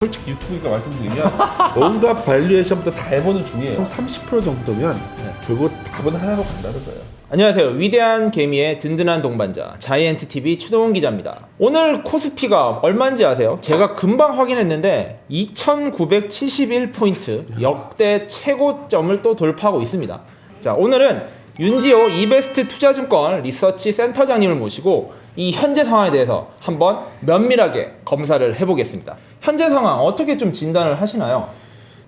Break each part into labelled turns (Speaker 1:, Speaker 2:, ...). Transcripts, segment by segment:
Speaker 1: 솔직히 유튜브니까 말씀드리면 온갖 밸류에이션부터 다 해보는 중이에요. 30% 정도면 결국 답은 하나로 간다는 거예요.
Speaker 2: 안녕하세요. 위대한 개미의 든든한 동반자 자이언트TV 추동훈 기자입니다. 오늘 코스피가 얼마인지 아세요? 제가 금방 확인했는데 2971포인트 역대 최고점을 또 돌파하고 있습니다. 자, 오늘은 윤지호 이베스트 투자증권 리서치 센터장님을 모시고 이 현재 상황에 대해서 한번 면밀하게 검사를 해보겠습니다. 현재 상황 어떻게 좀 진단을 하시나요?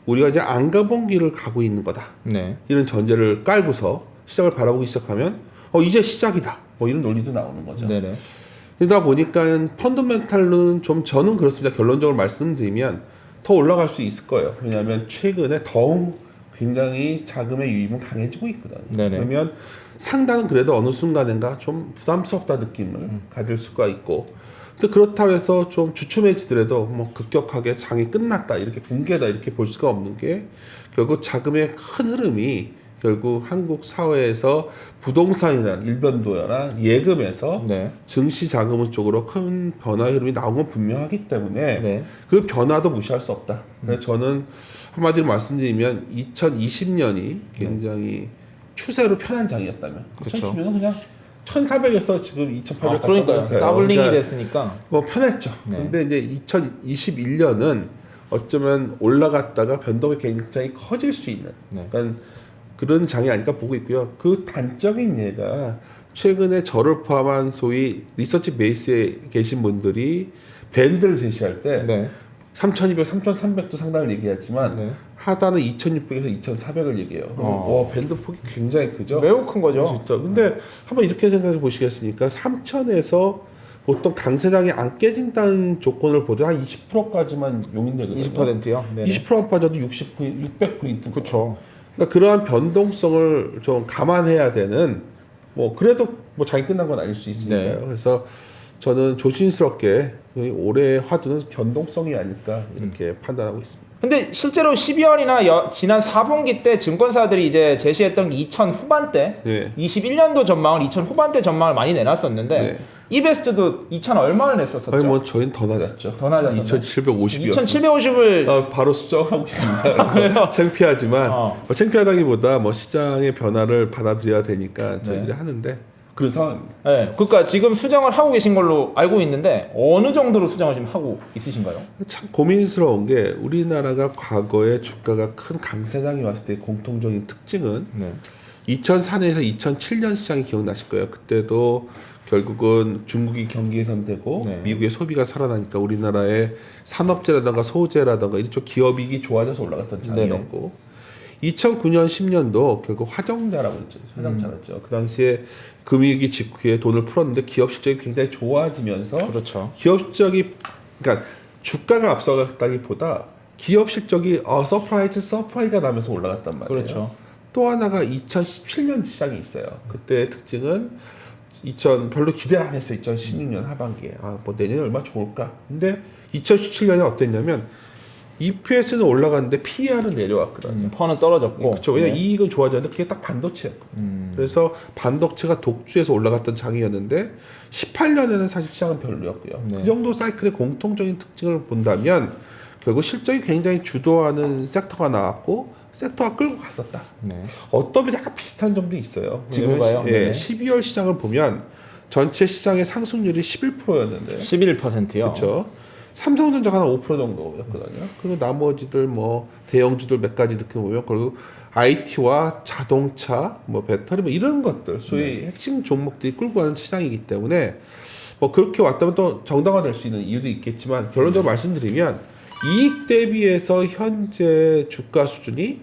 Speaker 1: 우리가 이제 안 가본 길을 가고 있는 거다.
Speaker 2: 네.
Speaker 1: 이런 전제를 깔고서 시장을 바라보기 시작하면 이제 시작이다. 뭐 이런 논리도 나오는 거죠.
Speaker 2: 네네.
Speaker 1: 그러다 보니까 펀더멘탈은 좀 저는 그렇습니다. 결론적으로 말씀드리면 더 올라갈 수 있을 거예요. 왜냐하면 최근에 더욱 굉장히 자금의 유입은 강해지고 있거든요.
Speaker 2: 네네.
Speaker 1: 그러면 상단은 그래도 어느 순간인가 좀 부담스럽다 느낌을 가질 수가 있고, 근데 그렇다고 해서 좀 주춤해지더라도 뭐 급격하게 장이 끝났다 이렇게 붕괴다 이렇게 볼 수가 없는 게, 결국 자금의 큰 흐름이 결국 한국 사회에서 부동산이나 일변도나 예금에서
Speaker 2: 네.
Speaker 1: 증시 자금 쪽으로 큰 변화의 흐름이 나온 건 분명하기 때문에
Speaker 2: 네.
Speaker 1: 그 변화도 무시할 수 없다. 그래서 저는 한마디로 말씀드리면 2020년이 굉장히 추세로 편한 장이었다면,
Speaker 2: 그쵸.
Speaker 1: 2010년은 그냥 1400에서 지금 2800
Speaker 2: 그러니까요. 더블링이 됐으니까
Speaker 1: 뭐 편했죠.
Speaker 2: 네.
Speaker 1: 근데 이제 2021년은 어쩌면 올라갔다가 변동이 굉장히 커질 수 있는,
Speaker 2: 네.
Speaker 1: 그러니까 그런 장이 아닐까 보고 있고요. 그 단적인 예가 최근에 저를 포함한 소위 리서치 베이스에 계신 분들이 밴드를 제시할 때
Speaker 2: 네.
Speaker 1: 3200, 3300도 상단을 얘기하지만
Speaker 2: 네.
Speaker 1: 하단은 2600에서 2400을 얘기해요. 와, 밴드 폭이 굉장히 크죠.
Speaker 2: 매우 큰 거죠.
Speaker 1: 진짜. 근데 한번 이렇게 생각해 보시겠습니까? 3000에서 보통 강세장이 안 깨진다는 조건을 보되 한 20%까지만 용인되거든요.
Speaker 2: 20%요?
Speaker 1: 20%안 빠져도 60포인트, 600포인트.
Speaker 2: 그렇죠.
Speaker 1: 그러니까 그러한 변동성을 좀 감안해야 되는, 뭐 그래도 뭐 장이 끝난 건 아닐 수 있으니까요.
Speaker 2: 네.
Speaker 1: 그래서 저는 조심스럽게 올해의 화두는 변동성이 아닐까 이렇게 판단하고 있습니다.
Speaker 2: 근데 실제로 12월이나 지난 4분기 때 증권사들이 이제 제시했던 2000 후반대,
Speaker 1: 네.
Speaker 2: 21년도 전망을 2000 후반대 전망을 많이 내놨었는데
Speaker 1: 네.
Speaker 2: 이베스트도 2000 얼마를 냈었었죠?
Speaker 1: 아니 뭐 저희는 더 낮았죠.
Speaker 2: 더 낮았었나요?
Speaker 1: 2750이었어요.
Speaker 2: 2750을
Speaker 1: 바로 수정하고 있습니다. 창피하지만 창피하다기보다 뭐 시장의 변화를 받아들여야 되니까 저희들이
Speaker 2: 네.
Speaker 1: 하는데 그런 상황입니다.
Speaker 2: 네, 그러니까 지금 수정을 하고 계신 걸로 알고 있는데 어느 정도로 수정을 지금 하고 있으신가요?
Speaker 1: 참 고민스러운 게, 우리나라가 과거에 주가가 큰 강세장이 왔을 때 공통적인 특징은
Speaker 2: 네.
Speaker 1: 2004년에서 2007년 시장이 기억나실 거예요. 그때도 결국은 중국이 경기 개선되고
Speaker 2: 네.
Speaker 1: 미국의 소비가 살아나니까 우리나라의 산업재라든가 소재라든가 이쪽 기업이익이 좋아져서 올라갔던 장이었고, 2009년 10년도 결국 화정자라고 했죠. 화정자였죠. 그 당시에 금융위기 직후에 돈을 풀었는데 기업 실적이 굉장히 좋아지면서,
Speaker 2: 그렇죠.
Speaker 1: 기업 실적이, 그러니까 주가가 앞서갔다기보다 기업 실적이 서프라이가 나면서 올라갔단 말이에요.
Speaker 2: 그렇죠.
Speaker 1: 또 하나가 2017년 시장이 있어요. 그때의 특징은 별로 기대를 안 했어요. 2016년 하반기에 뭐 내년에 얼마 좋을까. 근데 2017년에 어땠냐면 EPS는 올라갔는데 PER은 내려왔거든요.
Speaker 2: 퍼는 떨어졌고.
Speaker 1: 그렇죠. 왜냐면 이익은 좋아졌는데 그게 딱 반도체였거든요. 그래서 반도체가 독주해서 올라갔던 장이었는데 18년에는 사실 시장은 별로였고요.
Speaker 2: 네.
Speaker 1: 그 정도 사이클의 공통적인 특징을 본다면 결국 실적이 굉장히 주도하는 섹터가 나왔고 섹터가 끌고 갔었다.
Speaker 2: 네.
Speaker 1: 어떤 면 약간 비슷한 점도 있어요.
Speaker 2: 지금가요?
Speaker 1: 예,
Speaker 2: 네.
Speaker 1: 12월 시장을 보면 전체 시장의 상승률이 11%였는데
Speaker 2: 11%요.
Speaker 1: 그렇죠. 삼성전자가 한 5% 정도였거든요. 그리고 나머지들 뭐 대형주들 몇 가지 느껴 보면 결국 IT와 자동차, 뭐 배터리 뭐 이런 것들 소위 핵심 종목들이 끌고 가는 시장이기 때문에 뭐 그렇게 왔다면 또 정당화될 수 있는 이유도 있겠지만, 결론적으로 말씀드리면 이익 대비해서 현재 주가 수준이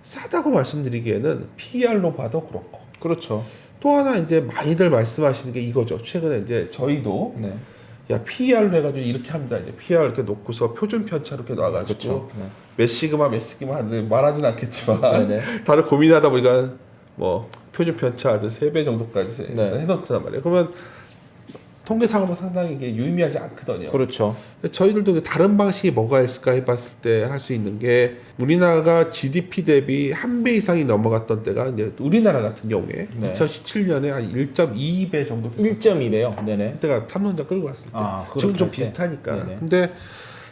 Speaker 1: 싸다고 말씀드리기에는 PER로 봐도 그렇고,
Speaker 2: 그렇죠.
Speaker 1: 또 하나 이제 많이들 말씀하시는 게 이거죠. 최근에 이제 저희도
Speaker 2: 네.
Speaker 1: 야 PER로 해가지고 이렇게 합니다. 이제 PER 이렇게 놓고서 표준 편차 이렇게 놔가지고
Speaker 2: 그렇죠. 네.
Speaker 1: 몇 시그마 하는데 말하진 않겠지만
Speaker 2: 네네.
Speaker 1: 다들 고민하다 보니까 뭐 표준 편차 3배 정도까지
Speaker 2: 네.
Speaker 1: 해놓단 말이에요. 그러면 통계상으로 상당히 이게 유의미하지 않거든요.
Speaker 2: 그렇죠.
Speaker 1: 저희들도 다른 방식이 뭐가 있을까 해봤을 때 할 수 있는 게, 우리나라가 GDP 대비 1배 이상이 넘어갔던 때가 이제 우리나라 같은 경우에
Speaker 2: 네.
Speaker 1: 2017년에 한 1.2배 정도 됐었어요.
Speaker 2: 1.2배요. 네네.
Speaker 1: 그때가 탐론자 끌고 왔을 때.
Speaker 2: 아,
Speaker 1: 지금 좀
Speaker 2: 그렇게.
Speaker 1: 비슷하니까.
Speaker 2: 네네.
Speaker 1: 근데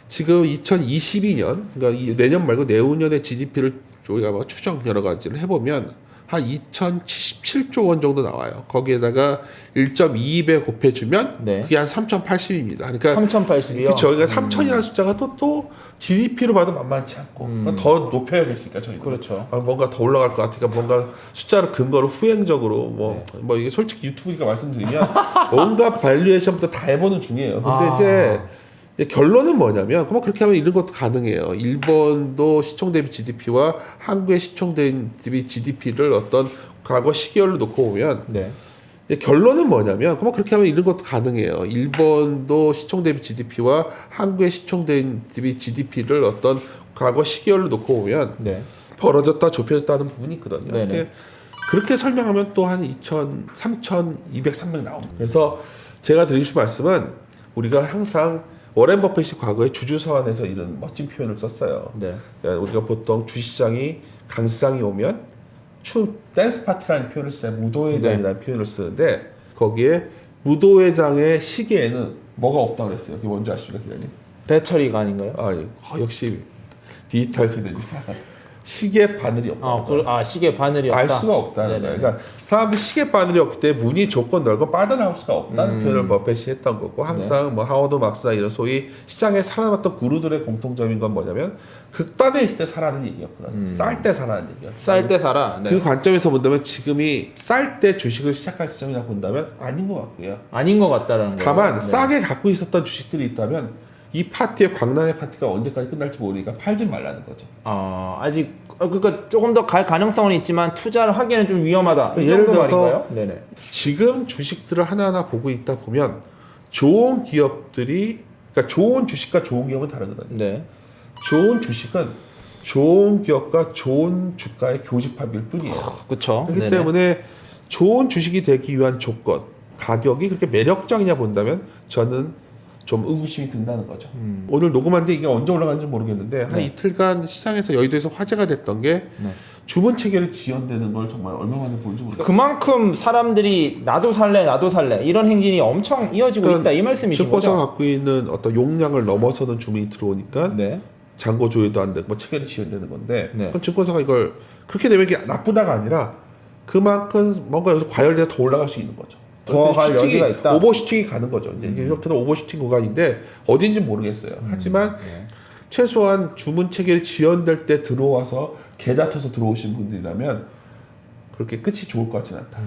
Speaker 1: 지금 2022년, 그러니까 내년 말고 내후년의 GDP를 저희가 뭐 추정 여러 가지를 해보면 한 2,077조 원 정도 나와요. 거기에다가 1.22배 곱해주면
Speaker 2: 네.
Speaker 1: 그게 한 3,080입니다. 그러니까
Speaker 2: 3,080이요.
Speaker 1: 그쵸. 그러니까 3,000이라는 숫자가 또 GDP로 봐도 만만치 않고 그러니까 더 높여야겠으니까 저희는.
Speaker 2: 그렇죠.
Speaker 1: 뭔가 더 올라갈 것 같으니까 뭔가 숫자를 근거로 후행적으로 뭐 이게 솔직히 유튜브니까 말씀드리면 온갖 발리에이션부터 다 해보는 중이에요. 근데 이제 결론은 뭐냐면 뭐 그렇게 하면 이런 것도 가능해요. 일본도 시총 대비 GDP와 한국의 시총 대비 GDP를 어떤 과거 시기열로 놓고 보면
Speaker 2: 네.
Speaker 1: 이제 결론은 뭐냐면 뭐 그렇게 하면 이런 것도 가능해요. 일본도 시총 대비 GDP와 한국의 시총 대비 GDP를 어떤 과거 시기열로 놓고 보면
Speaker 2: 네.
Speaker 1: 벌어졌다 좁혀졌다는 부분이 있거든요.
Speaker 2: 네네.
Speaker 1: 그렇게 설명하면 또 한 3,200, 300 나옵니다. 그래서 제가 드리고 싶은 말씀은 우리가 항상 워렌 버핏이 과거에 주주 서한에서 이런 멋진 표현을 썼어요.
Speaker 2: 네.
Speaker 1: 그러니까 우리가 보통 주시장이 강시장이 오면 댄스 파티라는 표현을 쓰잖아요. 무도회장이라는 표현을 쓰는데 거기에 무도회장의 시계에는 뭐가 없다고 그랬어요. 그게 뭔지 아십니까, 기자님?
Speaker 2: 배터리가 아닌가요?
Speaker 1: 역시 디지털 세대입니다. 시계 바늘이 없다.
Speaker 2: 시계 바늘이 없다.
Speaker 1: 알 수가 없다는 거예요. 그러니까 사람들이 시계 바늘이 없기 때문에 문이 좁고 넓고 빠져나올 수가 없다는 표현을 버핏이 했던 거고 항상 뭐 하워드 막스나 이런 소위 시장에 살아남았던 구루들의 공통점인 건 뭐냐면 극단에 있을 때 사라는 얘기였거든요. 쌀 때 사라는 얘기였어요.
Speaker 2: 쌀 때 살아. 네.
Speaker 1: 그 관점에서 본다면 지금이 쌀 때 주식을 시작할 시점이라 본다면 아닌 것 같고요.
Speaker 2: 아닌 것 같다라는 거예요.
Speaker 1: 다만
Speaker 2: 네.
Speaker 1: 싸게 갖고 있었던 주식들이 있다면 이 파티의 광란의 파티가 언제까지 끝날지 모르니까 팔지 말라는 거죠.
Speaker 2: 아직 그러니까 조금 더 갈 가능성은 있지만 투자를 하기에는 좀 위험하다. 이
Speaker 1: 예를
Speaker 2: 정도
Speaker 1: 들어서
Speaker 2: 말인가요? 네네.
Speaker 1: 지금 주식들을 하나하나 보고 있다 보면 좋은 기업들이 그러니까 좋은 주식과 좋은 기업은 다르거든요.
Speaker 2: 네.
Speaker 1: 좋은 주식은 좋은 기업과 좋은 주가의 교집합일 뿐이에요.
Speaker 2: 그렇죠.
Speaker 1: 그렇기 때문에 좋은 주식이 되기 위한 조건, 가격이 그렇게 매력적이냐 본다면 저는 좀 의구심이 든다는 거죠. 오늘 녹음한데 이게 언제 올라가는지 모르겠는데 한 이틀간 시장에서 여의도에서 화제가 됐던 게 주문 체결이 지연되는 걸 정말 얼마 만에 본지 모르겠어요.
Speaker 2: 그만큼 사람들이 나도 살래 이런 행진이 엄청 이어지고 있다 이 말씀이신
Speaker 1: 증권사가
Speaker 2: 거죠?
Speaker 1: 갖고 있는 어떤 용량을 넘어서는 주문이 들어오니까
Speaker 2: 네.
Speaker 1: 잔고 조회도 안 되고 뭐 체결이 지연되는 건데
Speaker 2: 네.
Speaker 1: 그건 증권사가 이걸 그렇게 되면 이게 나쁘다가 아니라 그만큼 뭔가 여기서 과열돼서 더 올라갈 수 있는 거죠.
Speaker 2: 더 갈 여지가 있다.
Speaker 1: 오버슈팅이 가는 거죠. 이제 이제부터는 오버슈팅 구간인데 어딘지 모르겠어요. 하지만 최소한 주문 체결이 지연될 때 들어와서 계좌 터서 들어오신 분들이라면 그렇게 끝이 좋을 것 같지는 않다.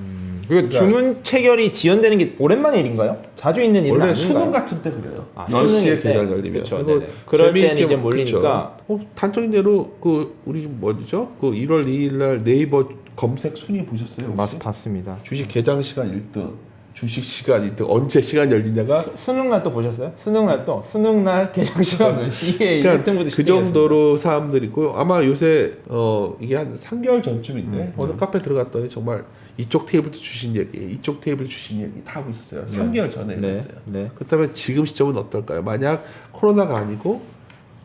Speaker 2: 그리고 주문 체결이 지연되는 게 오랜만의 일인가요? 자주 있는 일은
Speaker 1: 원래
Speaker 2: 아닌가요?
Speaker 1: 수능 같은 때 그래요.
Speaker 2: 수능일
Speaker 1: 10시에
Speaker 2: 때.
Speaker 1: 계좌 열리면.
Speaker 2: 그쵸,
Speaker 1: 그리고
Speaker 2: 네네. 그럴 때는
Speaker 1: 재미있게
Speaker 2: 이제 몰리니까.
Speaker 1: 단적인 대로 우리 뭐죠? 1월 2일 날 네이버 검색 순위 보셨어요? 혹시?
Speaker 2: 봤습니다.
Speaker 1: 주식 개장 시간 1등, 주식 시간 1등, 언제 시간 열리냐가
Speaker 2: 수능날 또 보셨어요? 수능날 개장 시간 몇 시에
Speaker 1: 그러니까
Speaker 2: 1등부터
Speaker 1: 그 정도로 사람들이 있고 아마 요새 이게 한 3개월 전쯤인데 어느 카페 들어갔더니 정말 이쪽 테이블도 주신 얘기, 이쪽 테이블 주신 얘기 다 하고 있었어요. 3개월 전에 했어요.
Speaker 2: 네.
Speaker 1: 그렇다면 지금 시점은 어떨까요? 만약 코로나가 아니고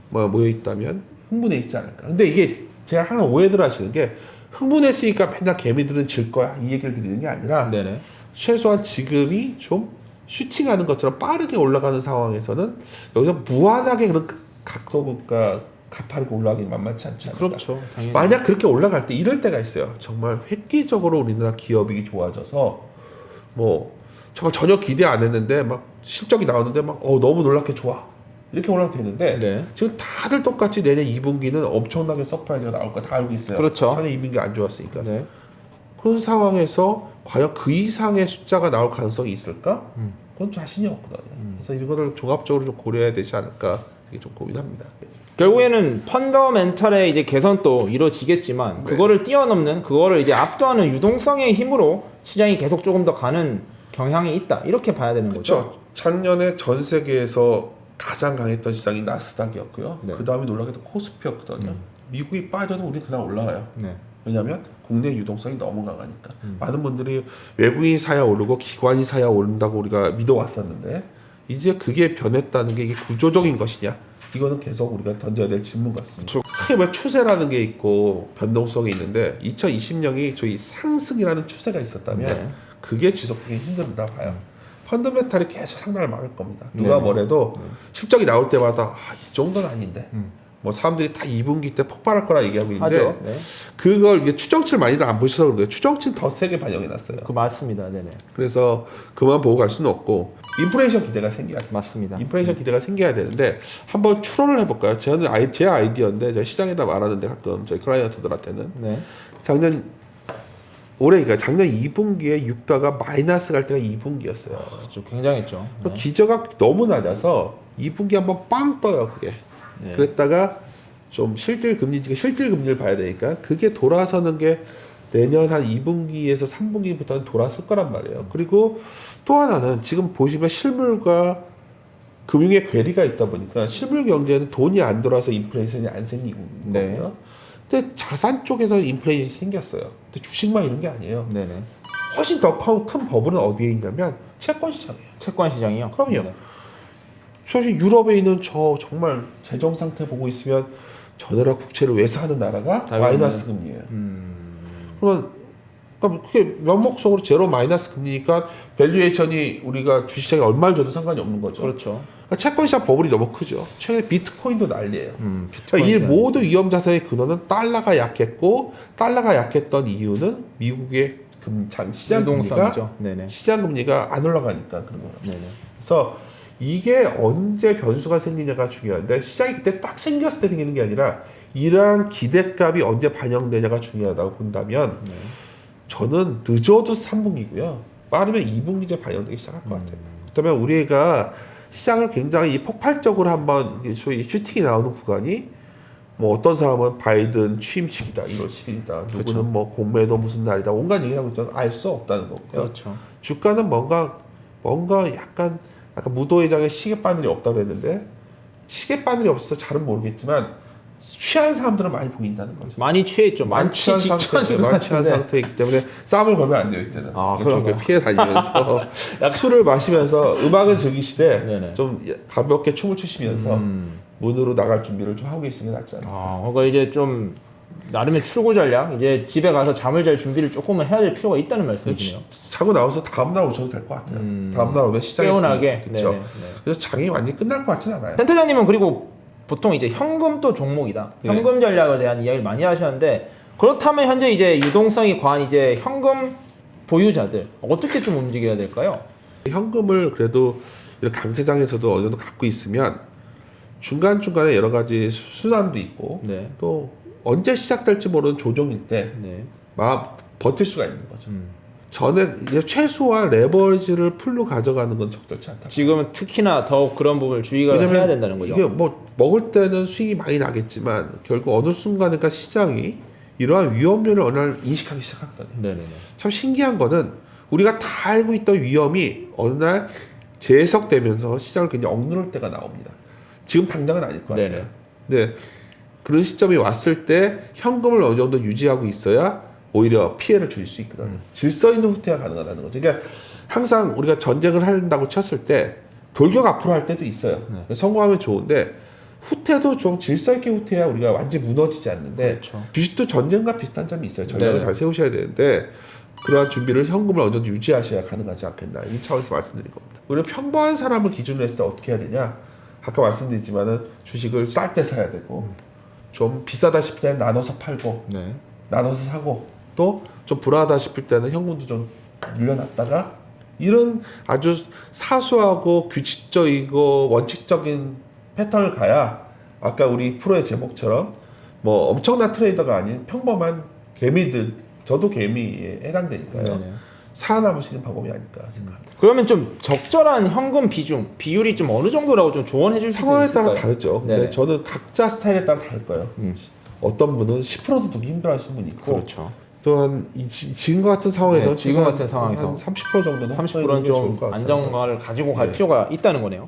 Speaker 1: 뭐 모여 있다면 흥분해 있지 않을까? 근데 이게 제가 항상 오해들 하시는 게 흥분했으니까 맨날 개미들은 질 거야 이 얘기를 드리는 게 아니라
Speaker 2: 네네.
Speaker 1: 최소한 지금이 좀 슈팅하는 것처럼 빠르게 올라가는 상황에서는 여기서 무한하게 그런 각도가 가파르게 올라가기 만만치 않지 않을까.
Speaker 2: 그렇죠. 당연히.
Speaker 1: 만약 그렇게 올라갈 때 이럴 때가 있어요. 정말 획기적으로 우리나라 기업이 좋아져서 뭐 정말 전혀 기대 안 했는데 막 실적이 나오는데 막 너무 놀랍게 좋아 이렇게 올라가도 되는데
Speaker 2: 네.
Speaker 1: 지금 다들 똑같이 내년 2분기는 엄청나게 서프라이즈가 나올 거 다 알고 있어요.
Speaker 2: 그렇죠.
Speaker 1: 작년 2분기 안 좋았으니까.
Speaker 2: 네.
Speaker 1: 그런 상황에서 과연 그 이상의 숫자가 나올 가능성이 있을까? 그건 자신이 없거든요. 그래서 이거를 종합적으로 좀 고려해야 되지 않을까 이게 좀 고민합니다.
Speaker 2: 결국에는 펀더멘탈의 이제 개선도 이루어지겠지만 그거를 뛰어넘는 그거를 이제 압도하는 유동성의 힘으로 시장이 계속 조금 더 가는 경향이 있다 이렇게 봐야 되는 거죠.
Speaker 1: 그렇죠. 작년에 전 세계에서 가장 강했던 시장이 나스닥이었고요.
Speaker 2: 네.
Speaker 1: 그 다음에 놀라게도 코스피였거든요. 미국이 빠져도 우리 그날 올라가요.
Speaker 2: 네.
Speaker 1: 왜냐하면 국내 유동성이 너무 강하니까. 많은 분들이 외국인 사야 오르고 기관이 사야 오른다고 우리가 믿어왔었는데 이제 그게 변했다는 게 이게 구조적인 것이냐? 이거는 계속 우리가 던져야 될 질문 같습니다. 크게 말 추세라는 게 있고 변동성이 있는데 2020년이 저희 상승이라는 추세가 있었다면
Speaker 2: 네.
Speaker 1: 그게 지속되기 힘들다 봐요. 펀더멘탈이 계속 상당히 많을 겁니다. 누가
Speaker 2: 네.
Speaker 1: 뭐래도 실적이 나올 때마다 이 정도는 아닌데 뭐 사람들이 다 2분기 때 폭발할 거라 얘기하고 있는데
Speaker 2: 하죠. 네.
Speaker 1: 그걸 이게 추정치를 많이들 안 보셔서 그래요. 추정치는 더 세게 반영해 놨어요.
Speaker 2: 그 맞습니다. 네네.
Speaker 1: 그래서 그만 보고 갈 수는 없고 인플레이션 기대가 생겨야 돼요.
Speaker 2: 맞습니다.
Speaker 1: 인플레이션 기대가 생겨야 되는데 한번 추론을 해볼까요? 저는 제 아이디어인데 제가 시장에다 말하는데 가끔 저희 클라이언트들한테는
Speaker 2: 네.
Speaker 1: 그러니까 작년 2분기에 유가가 마이너스 갈 때가 2분기였어요.
Speaker 2: 그렇죠. 굉장했죠.
Speaker 1: 그 기저가 너무 낮아서 2분기 한번 빵 떠요 그게.
Speaker 2: 네.
Speaker 1: 그랬다가 좀 실질 금리를 봐야 되니까 그게 돌아서는 게 내년 한 2분기에서 3분기부터는 돌아설 거란 말이에요. 그리고 또 하나는 지금 보시면 실물과 금융의 괴리가 있다 보니까 실물 경제는 돈이 안 돌아서 인플레이션이 안 생기고
Speaker 2: 네.
Speaker 1: 있거든요. 근데 자산 쪽에서 인플레이션이 생겼어요. 근데 주식만 이런 게 아니에요.
Speaker 2: 네네.
Speaker 1: 훨씬 더 큰 버블은 어디에 있냐면 채권 시장이에요.
Speaker 2: 채권 시장이요?
Speaker 1: 그럼요.
Speaker 2: 네.
Speaker 1: 사실 유럽에 있는 저 정말 재정 상태 보고 있으면 저 나라 국채를 왜 사는 나라가 마이너스 금리예요. 그러면 그게 명목적으로 제로 마이너스 금리니까 밸류에이션이 우리가 주식시장에 얼마를 줘도 상관이 없는 거죠.
Speaker 2: 그렇죠.
Speaker 1: 그러니까 채권 시장 버블이 너무 크죠. 최근에 비트코인도 난리예요. 그러니까 이
Speaker 2: 비트코인.
Speaker 1: 모든 위험 자산의 근원은 달러가 약했고 달러가 약했던 이유는 미국의 시장 금리가
Speaker 2: 유동성이죠. 네네.
Speaker 1: 시장 금리가 안 올라가니까 그런 거예요.
Speaker 2: 네네.
Speaker 1: 그래서 이게 언제 변수가 생기냐가 중요한데 시장이 그때 딱 생겼을 때 생기는 게 아니라 이러한 기대값이 언제 반영되냐가 중요하다고 본다면 저는 늦어도 3분기고요. 빠르면 2분기에 반영되기 시작할 것 같아요. 그렇다면 우리가 시장을 굉장히 폭발적으로 한번 소위 슈팅이 나오는 구간이 뭐 어떤 사람은 바이든 취임식이다 1월 10일이다 누구는
Speaker 2: 그렇죠.
Speaker 1: 뭐 공매도 무슨 날이다 온갖 얘기를 하고 있잖아요. 알 수 없다는 거고요.
Speaker 2: 그렇죠.
Speaker 1: 주가는 뭔가 약간 무도회장에 시계바늘이 없다고 했는데 시계바늘이 없어서 잘은 모르겠지만 취한 사람들은 많이 보인다는 거죠.
Speaker 2: 많이 취했죠.
Speaker 1: 만취한 상태, 만취한 상태이기 때문에 싸움을 걸면 안 돼요 이때는.
Speaker 2: 아,
Speaker 1: 좀
Speaker 2: 그런가요?
Speaker 1: 피해 다니면서 술을 마시면서 음악은 즐기시되
Speaker 2: 네네.
Speaker 1: 좀 가볍게 춤을 추시면서 문으로 나갈 준비를 좀 하고 계시는 게 낫지 않을까.
Speaker 2: 그러니까 이제 좀 나름의 출구 전략, 이제 집에 가서 잠을 잘 준비를 조금은 해야 될 필요가 있다는 말씀이시네요.
Speaker 1: 자고 나와서 다음날 오셔도 될 것 같아요. 다음날 오면 시장이
Speaker 2: 깨어나게.
Speaker 1: 그렇죠.
Speaker 2: 네네.
Speaker 1: 그래서 장이 완전히 끝날 것 같진 않아요.
Speaker 2: 센터장님은 그리고 보통 이제 현금도 종목이다.
Speaker 1: 네.
Speaker 2: 현금 전략에 대한 이야기를 많이 하셨는데 그렇다면 현재 이제 유동성이 과한 이제 현금 보유자들 어떻게 좀 움직여야 될까요?
Speaker 1: 현금을 그래도 이런 강세장에서도 어느 정도 갖고 있으면 중간중간에 여러 가지 순환도 있고
Speaker 2: 네.
Speaker 1: 또 언제 시작될지 모르는 조정일 때
Speaker 2: 네.
Speaker 1: 버틸 수가 있는 거죠. 저는 이제 최소한 레버리지를 풀로 가져가는 건 적절치 않다.
Speaker 2: 지금은 특히나 더욱 그런 부분을 주의가 해야 된다는 거죠.
Speaker 1: 이게 뭐 먹을 때는 수익이 많이 나겠지만 결국 어느 순간인가 시장이 이러한 위험률을 어느 날 인식하기 시작하거든요.
Speaker 2: 네네네.
Speaker 1: 참 신기한 거는 우리가 다 알고 있던 위험이 어느 날 재해석되면서 시장을 굉장히 억누를 때가 나옵니다. 지금 당장은 아닐 것 같아요.
Speaker 2: 네네.
Speaker 1: 근데 그런 시점이 왔을 때 현금을 어느 정도 유지하고 있어야 오히려 피해를 줄일 수 있거든요. 질서 있는 후퇴가 가능하다는 거죠. 그러니까 항상 우리가 전쟁을 한다고 쳤을 때 돌격 앞으로 할 때도 있어요. 성공하면 좋은데 후퇴도 좀 질서 있게 후퇴해야 우리가 완전히 무너지지 않는데
Speaker 2: 그렇죠.
Speaker 1: 주식도 전쟁과 비슷한 점이 있어요. 전략을
Speaker 2: 네네.
Speaker 1: 잘 세우셔야 되는데 그러한 준비를 현금을 어느 정도 유지하셔야 가능하지 않겠나 이 차원에서 말씀드린 겁니다. 우리가 평범한 사람을 기준으로 했을 때 어떻게 해야 되냐? 아까 말씀드렸지만은 주식을 쌀 때 사야 되고 좀 비싸다 싶을 때는 나눠서 팔고
Speaker 2: 네.
Speaker 1: 나눠서 사고 또 좀 불안하다 싶을 때는 현금도 좀 늘려놨다가 이런 아주 사소하고 규칙적이고 원칙적인 패턴을 가야 아까 우리 프로의 제목처럼 뭐 엄청난 트레이더가 아닌 평범한 개미들 저도 개미에 해당되니까요.
Speaker 2: 네네.
Speaker 1: 살아남을 수 있는 방법이 아닐까 생각합니다.
Speaker 2: 그러면 좀 적절한 현금 비율이 좀 어느 정도라고 좀 조언해 줄 수
Speaker 1: 상황에
Speaker 2: 있을까요?
Speaker 1: 따라 다르죠. 근데
Speaker 2: 네네.
Speaker 1: 저는 각자 스타일에 따라 다를 거예요. 어떤 분은 10%도 두기 힘들어하시는 분이 있고
Speaker 2: 그렇죠.
Speaker 1: 또한 지금 같은 상황에서
Speaker 2: 네, 지금 같은 상황에서
Speaker 1: 한 30% 정도는
Speaker 2: 30%는 좀 안정감을 가지고 갈 필요가 있다는 거네요.